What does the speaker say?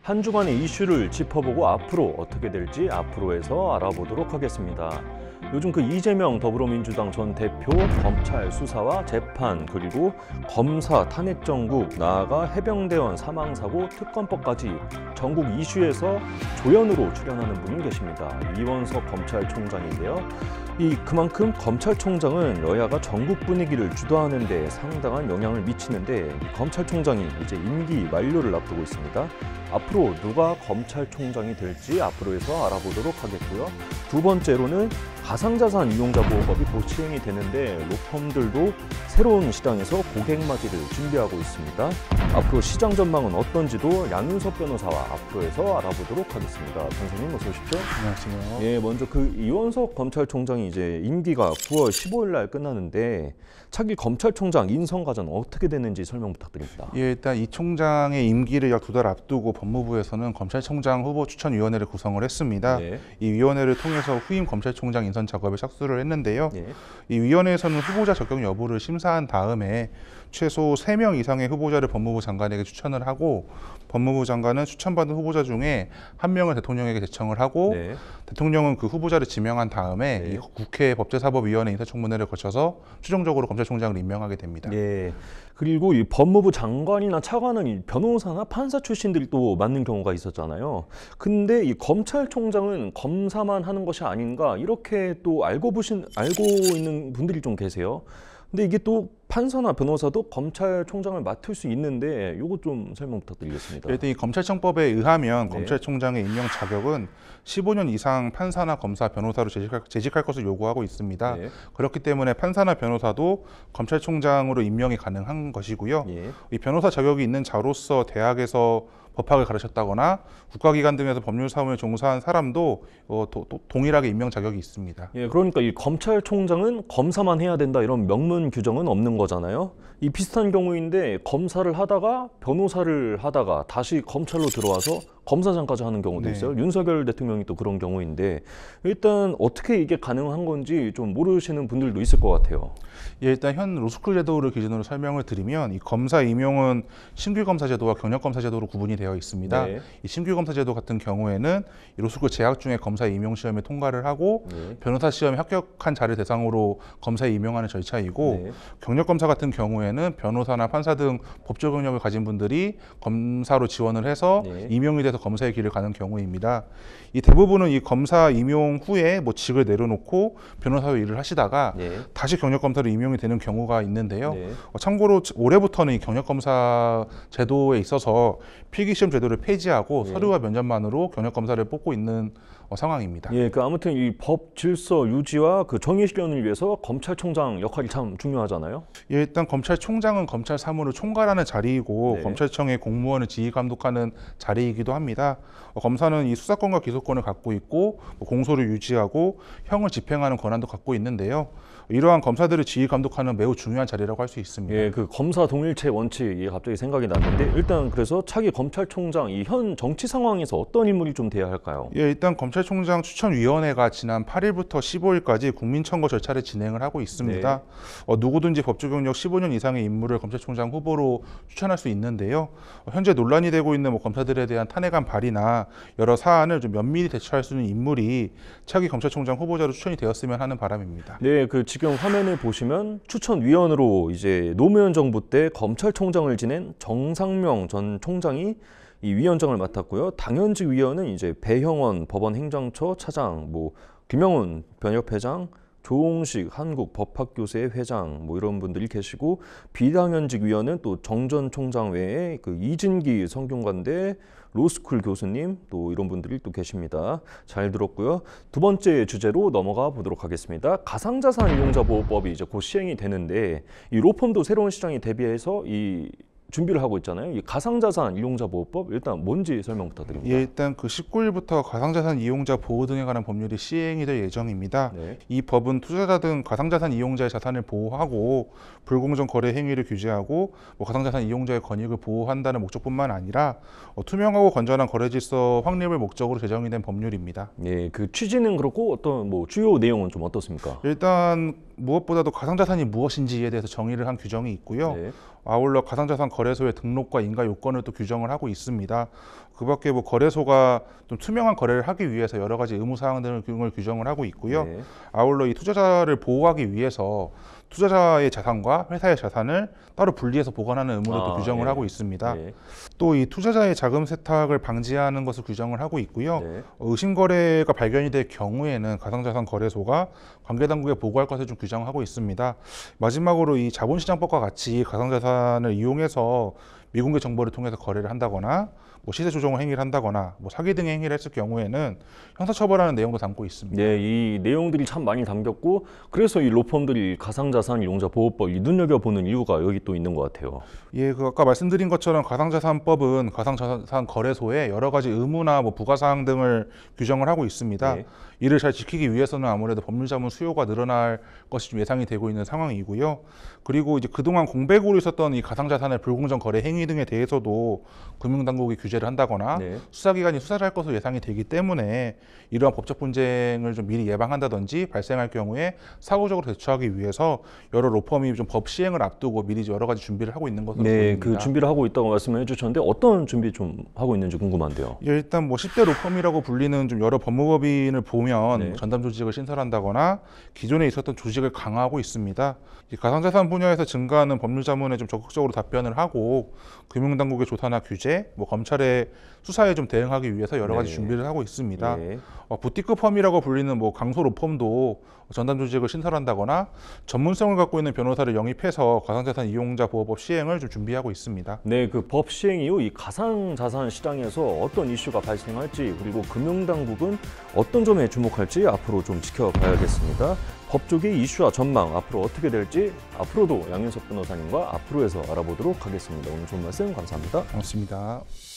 한 주간의 이슈를 짚어보고 앞으로 어떻게 될지 앞으로에서 알아보도록 하겠습니다. 요즘 그 이재명 더불어민주당 전 대표 검찰 수사와 재판 그리고 검사 탄핵 정국 나아가 해병대원 사망사고 특검법까지 전국 이슈에서 조연으로 출연하는 분이 계십니다. 이원석 검찰총장인데요. 그만큼 검찰총장은 여야가 전국 분위기를 주도하는 데 상당한 영향을 미치는데 검찰총장이 이제 임기 만료를 앞두고 있습니다. 앞으로 누가 검찰총장이 될지 앞으로에서 알아보도록 하겠고요. 두 번째로는 가상자산 이용자 보호법이 곧 시행이 되는데 로펌들도 새로운 시장에서 고객맞이를 준비하고 있습니다. 앞으로 시장 전망은 어떤지도 양윤석 변호사와 앞으로에서 알아보도록 하겠습니다. 선생님 어서 오십시오. 안녕하세요. 예, 먼저 이원석 검찰총장이 이제 임기가 9월 15일 날 끝나는데 차기 검찰총장 인선 과정 어떻게 됐는지 설명 부탁드립니다. 예, 일단 이 총장의 임기를 약 2달 앞두고 법무부에서는 검찰총장 후보 추천위원회를 구성을 했습니다. 예. 이 위원회를 통해서 후임 검찰총장 인선 작업에 착수를 했는데요. 예. 이 위원회에서는 후보자 적격 여부를 심사한 다음에 최소 3명 이상의 후보자를 법무부 장관에게 추천을 하고 법무부 장관은 추천받은 후보자 중에 1명을 대통령에게 제청을 하고 네. 대통령은 그 후보자를 지명한 다음에 네. 이 국회 법제사법위원회 인사청문회를 거쳐서 최종적으로 검찰총장을 임명하게 됩니다. 예. 그리고 이 법무부 장관이나 차관은 이 변호사나 판사 출신들이 또 맡는 경우가 있었잖아요. 근데 이 검찰총장은 검사만 하는 것이 아닌가 이렇게 또 알고 있는 분들이 좀 계세요. 근데 이게 또 판사나 변호사도 검찰총장을 맡을 수 있는데 이거 좀 설명 부탁드리겠습니다. 일단 이 검찰청법에 의하면 네. 검찰총장의 임명 자격은 15년 이상 판사나 검사, 변호사로 재직할 것을 요구하고 있습니다. 네. 그렇기 때문에 판사나 변호사도 검찰총장으로 임명이 가능한 것이고요. 예. 이 변호사 자격이 있는 자로서 대학에서 법학을 가르쳤다거나 국가기관 등에서 법률 사무에 종사한 사람도 동일하게 임명 자격이 있습니다. 예, 그러니까 이 검찰총장은 검사만 해야 된다 이런 명문 규정은 없는 거잖아요. 이 비슷한 경우인데 검사를 하다가 변호사를 하다가 다시 검찰로 들어와서 검사장까지 하는 경우도 네. 있어요. 윤석열 대통령이 또 그런 경우인데 일단 어떻게 이게 가능한 건지 좀 모르시는 분들도 있을 것 같아요. 예, 일단 현 로스쿨 제도를 기준으로 설명을 드리면 이 검사 임용은 신규 검사 제도와 경력 검사 제도로 구분이 되어 있습니다. 네. 이 신규 검사 제도 같은 경우에는 이 로스쿨 재학 중에 검사 임용 시험에 통과를 하고 네. 변호사 시험에 합격한 자를 대상으로 검사에 임용하는 절차이고 네. 경력 검사 같은 경우에는 변호사나 판사 등 법조 경력을 가진 분들이 검사로 지원을 해서 네. 임용이 돼서 검사의 길을 가는 경우입니다. 이 대부분은 이 검사 임용 후에 뭐 직을 내려놓고 변호사로 일을 하시다가 네. 다시 경력 검사로 임용이 되는 경우가 있는데요. 네. 참고로 올해부터는 이 경력 검사 제도에 있어서 필기시험 제도를 폐지하고 네. 서류와 면접만으로 경력 검사를 뽑고 있는 상황입니다. 예, 아무튼 이 법 질서 유지와 그 정의 실현을 위해서 검찰총장 역할이 참 중요하잖아요. 예, 일단 검찰총장은 검찰 사무를 총괄하는 자리이고 네. 검찰청의 공무원을 지휘 감독하는 자리이기도 합니다. 검사는 이 수사권과 기소권을 갖고 있고 공소를 유지하고 형을 집행하는 권한도 갖고 있는데요. 이러한 검사들을 지휘 감독하는 매우 중요한 자리라고 할 수 있습니다. 예, 그 검사 동일체 원칙이 갑자기 생각이 났는데 일단 그래서 차기 검찰총장 이 현 정치 상황에서 어떤 인물이 좀 돼야 할까요? 예, 일단 검찰총장 추천위원회가 지난 8일부터 15일까지 국민청구 절차를 진행을 하고 있습니다. 네. 누구든지 법조 경력 15년 이상의 인물을 검찰총장 후보로 추천할 수 있는데요. 현재 논란이 되고 있는 검사들에 대한 탄핵안 발의나 여러 사안을 좀 면밀히 대처할 수 있는 인물이 차기 검찰총장 후보자로 추천이 되었으면 하는 바람입니다. 네, 지금 화면을 보시면 추천위원으로 이제 노무현 정부 때 검찰총장을 지낸 정상명 전 총장이 이 위원장을 맡았고요. 당연직 위원은 이제 배형원 법원행정처 차장, 김영훈 변협회장, 조홍식 한국법학교세 회장 이런 분들이 계시고 비당연직 위원은 또 정 전 총장 외에 이진기 성균관대 로스쿨 교수님 또 이런 분들이 또 계십니다. 잘 들었고요. 두 번째 주제로 넘어가 보도록 하겠습니다. 가상자산 이용자 보호법이 이제 곧 시행이 되는데 이 로펌도 새로운 시장에 대비해서 이 준비를 하고 있잖아요. 이 가상자산 이용자 보호법 일단 뭔지 설명 부탁드립니다. 예, 일단 19일부터 가상자산 이용자 보호 등에 관한 법률이 시행이 될 예정입니다. 네. 이 법은 투자자 등 가상자산 이용자의 자산을 보호하고 불공정 거래 행위를 규제하고 가상자산 이용자의 권익을 보호한다는 목적뿐만 아니라 투명하고 건전한 거래 질서 확립을 목적으로 제정이 된 법률입니다. 예, 취지는 그렇고 어떤 주요 내용은 좀 어떻습니까? 일단 무엇보다도 가상자산이 무엇인지에 대해서 정의를 한 규정이 있고요. 네. 아울러 가상자산 거래 거래소의 등록과 인가 요건을 또 규정을 하고 있습니다. 그밖에 뭐 거래소가 좀 투명한 거래를 하기 위해서 여러 가지 의무 사항 등을 규정을 하고 있고요. 네. 아울러 이 투자자를 보호하기 위해서 투자자의 자산과 회사의 자산을 따로 분리해서 보관하는 의무를 또 규정을 네. 하고 있습니다. 네. 또 이 투자자의 자금 세탁을 방지하는 것을 규정을 하고 있고요. 네. 의심 거래가 발견이 될 경우에는 가상자산 거래소가 관계 당국에 보고할 것을 좀 규정하고 있습니다. 마지막으로 이 자본시장법과 같이 가상자산을 이용해서 미공개 정보를 통해서 거래를 한다거나 뭐 시세 조정 행위를 한다거나 뭐 사기 등의 행위를 했을 경우에는 형사처벌하는 내용도 담고 있습니다. 네, 이 내용들이 참 많이 담겼고 그래서 이 로펌들이 가상자산 이용자 보호법 눈여겨보는 이유가 여기 또 있는 것 같아요. 예, 그 아까 말씀드린 것처럼 가상자산법은 가상자산 거래소에 여러 가지 의무나 뭐 부가사항 등을 규정을 하고 있습니다. 네. 이를 잘 지키기 위해서는 아무래도 법률자문 수요가 늘어날 것이 좀 예상이 되고 있는 상황이고요. 그리고 이제 그동안 공백으로 있었던 이 가상자산의 불공정 거래 행위 등에 대해서도 금융당국이 규제를 한다거나 네. 수사기관이 수사를 할 것으로 예상이 되기 때문에 이러한 법적 분쟁을 좀 미리 예방한다든지 발생할 경우에 사후적으로 대처하기 위해서 여러 로펌이 좀 법 시행을 앞두고 미리 여러 가지 준비를 하고 있는 것으로 네, 보입니다. 그 준비를 하고 있다고 말씀해 주셨는데 어떤 준비 좀 하고 있는지 궁금한데요. 예, 일단 뭐 10대 로펌이라고 불리는 좀 여러 법무법인을 보면 네. 전담 조직을 신설한다거나 기존에 있었던 조직을 강화하고 있습니다. 이 가상자산 분야에서 증가하는 법률 자문에 좀 적극적으로 답변을 하고 금융당국의 조사나 규제, 뭐 검찰의 수사에 좀 대응하기 위해서 여러 가지 네. 준비를 하고 있습니다. 네. 부티크 펌이라고 불리는 뭐 강소 로펌도 전담 조직을 신설한다거나 전문성을 갖고 있는 변호사를 영입해서 가상자산 이용자 보호법 시행을 좀 준비하고 있습니다. 네, 그 법 시행 이후 이 가상자산 시장에서 어떤 이슈가 발생할지 그리고 금융당국은 어떤 점에 주목할지 앞으로 좀 지켜봐야겠습니다. 법 쪽의 이슈와 전망 앞으로 어떻게 될지 앞으로도 양윤석 변호사님과 앞으로에서 알아보도록 하겠습니다. 오늘 좋은 말씀 감사합니다. 고맙습니다.